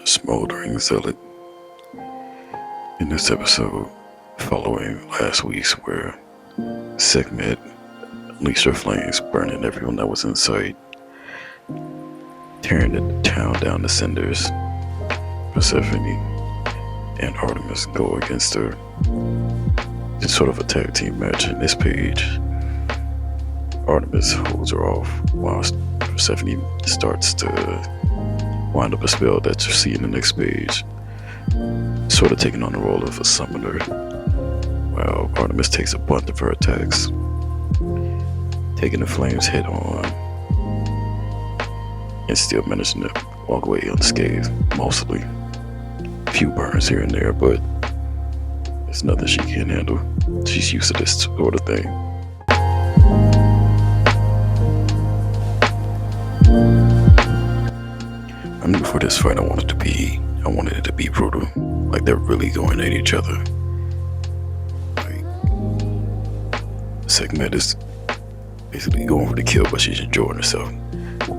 Smoldering Zealot. In this episode, following last week's where Sekhemet unleashed her flames, burning everyone that was in sight, tearing the town down to cinders, Persephone and Artemis go against her. It's sort of a tag team match in this page. Artemis holds her off whilst Persephone starts to wind up a spell that you see in the next page, sort of taking on the role of a summoner, while Artemis takes a bunch of her attacks, taking the flames head on, and still managing to walk away unscathed, mostly. A few burns here and there, but it's nothing she can't handle. She's used to this sort of thing. I knew for this fight I wanted it to be brutal. Like they're really going at each other. Like Sekhemet is basically going for the kill, but she's enjoying herself.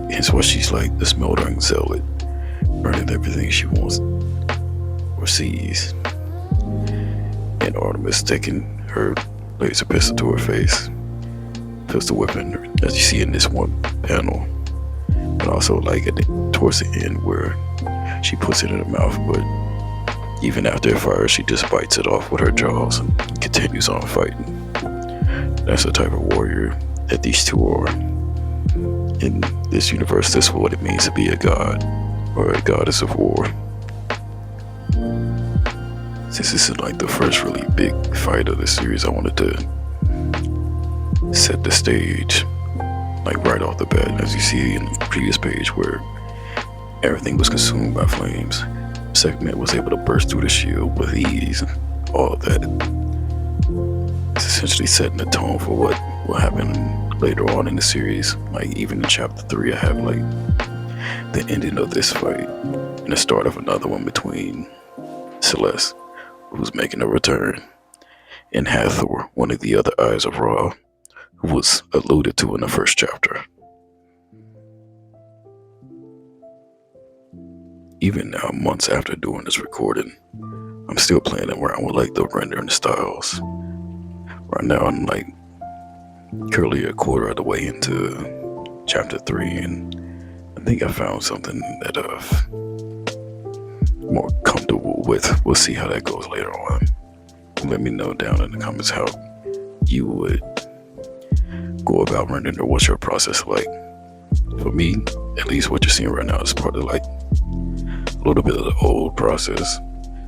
Hence why she's like the smoldering zealot, burning everything she wants or sees. And Artemis taking her laser pistol to her face, pistol whipping her, as you see in this one panel. But also like towards the end where she puts it in her mouth, but even after it fires, she just bites it off with her jaws and continues on fighting. That's the type of warrior that these two are. In this universe, that's what it means to be a god, or a goddess of war. Since this is like the first really big fight of the series, I wanted to set the stage like right off the bat, as you see in the previous page where everything was consumed by flames. Sekhemet was able to burst through the shield with ease, and all of that. It's essentially setting the tone for what will happen later on in the series. Like even in chapter 3, I have like the ending of this fight and the start of another one between Celeste, who's making a return, and Hathor, one of the other eyes of Ra, who was alluded to in the first chapter. Even now, months after doing this recording, I'm still playing around with like the rendering styles. Right now I'm like currently a quarter of the way into chapter 3, and I think I found something that I'm more comfortable with. We'll see how that goes later on. Let me know down in the comments how you would go about rendering, or what's your process like. For me, at least what you're seeing right now is probably like a little bit of the old process.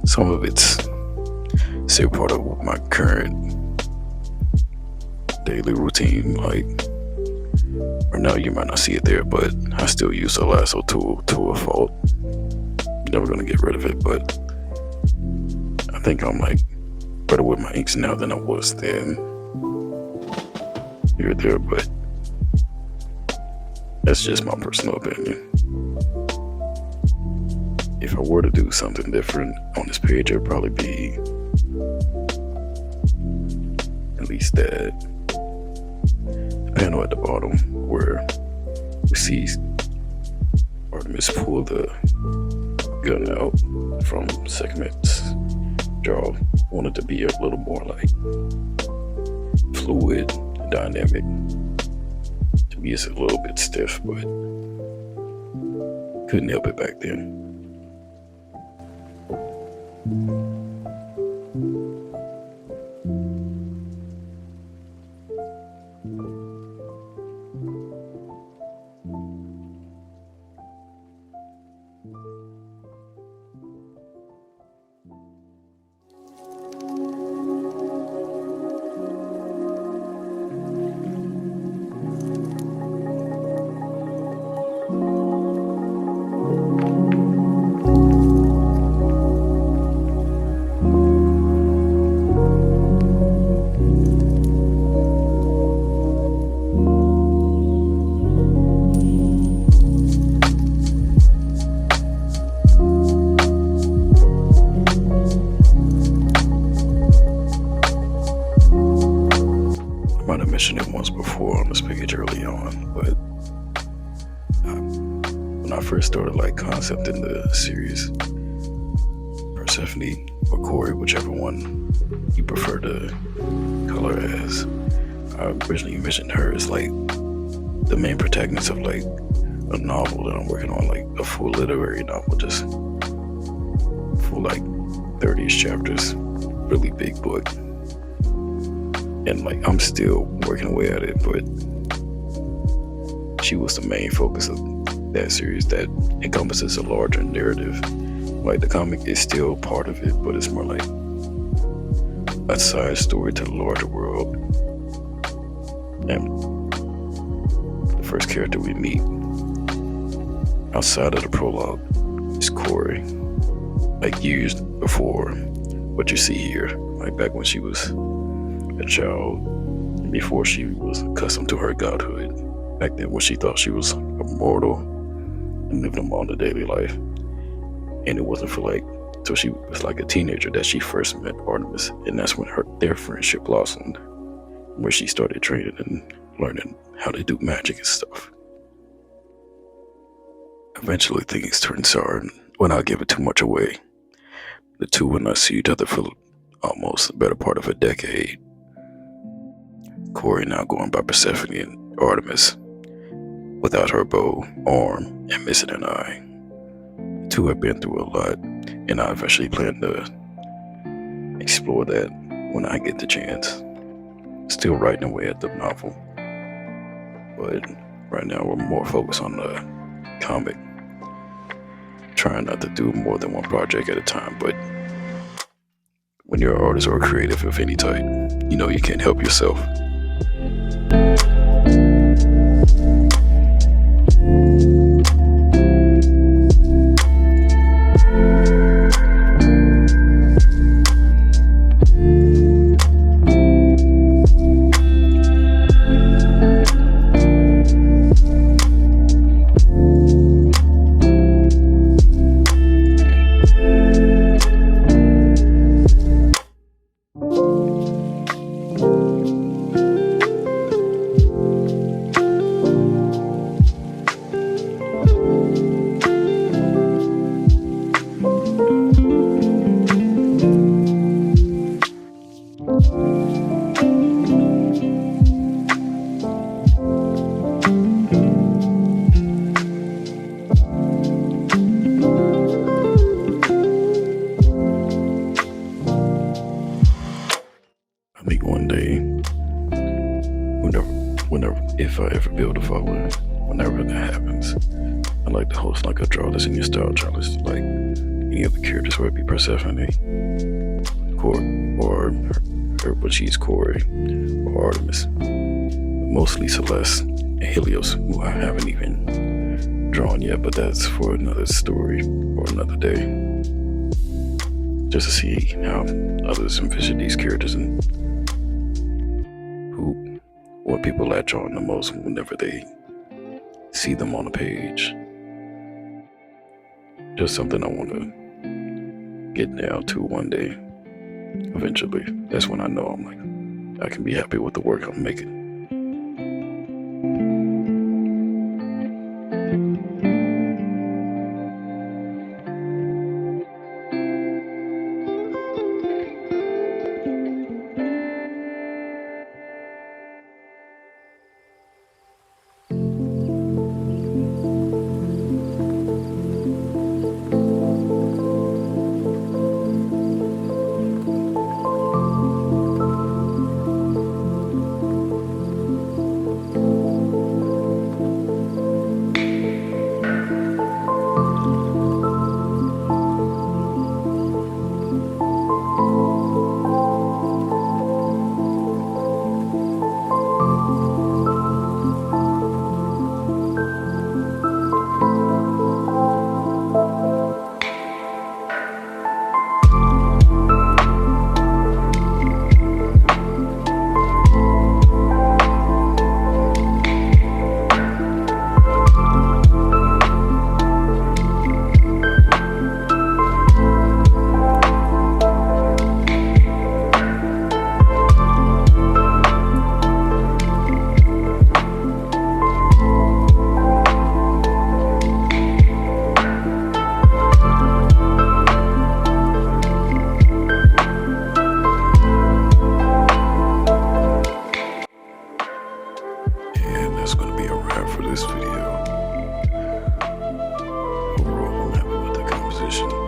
Some of it's still part of my current daily routine. Like right now you might not see it there, but I still use the lasso tool to a fault. Never gonna get rid of it, but I think I'm like better with my inks now than I was then. Here or there, but that's just my personal opinion. If I were to do something different on this page, it would probably be at least that panel at the bottom where we see Artemis pull the gun out from Sekhemet's jaw. Wanted to be a little more like fluid, dynamic. To me, it's a little bit stiff, but couldn't help it back then. mentioned it once before on this page early on, but when I I first started like concepting the series, Persephone or Corey, whichever one you prefer to color as. I originally envisioned her as like the main protagonist of like a novel that I'm working on, like a full literary novel, just full like 30-ish chapters, really big book. And like I'm still working away at it, but she was the main focus of that series that encompasses a larger narrative. Like the comic is still part of it, but it's more like a side story to the larger world. And the first character we meet outside of the prologue is Corey, like years before what you see here, like back when she was a child, before she was accustomed to her godhood. Back then when she thought she was immortal and lived a modern daily life. And it wasn't for like till she was like a teenager that she first met Artemis, and that's when their friendship blossomed, where she started training and learning how to do magic and stuff. Eventually things turned sour, and when I give it too much away, the two would not see each other for almost the better part of a decade. Corey now going by Persephone and Artemis, without her bow, arm, and missing an eye. The two have been through a lot, and I eventually plan to explore that when I get the chance. Still writing away at the novel, but right now we're more focused on the comic. Trying not to do more than one project at a time, but when you're an artist or a creative of any type, you know you can't help yourself. I think one day, if I ever build a following, whenever that happens, I'd like to host like a Draw This in Your Style challenge, like any other characters, whether it be Persephone, or her, but she's Corey, or Artemis, mostly Celeste and Helios, who I haven't even drawn yet, but that's for another story or another day. Just to see how others envision these characters and what people latch on the most whenever they see them on a page. Just something I want to get down to one day. Eventually, that's when I know I'm like, I can be happy with the work I'm making. position.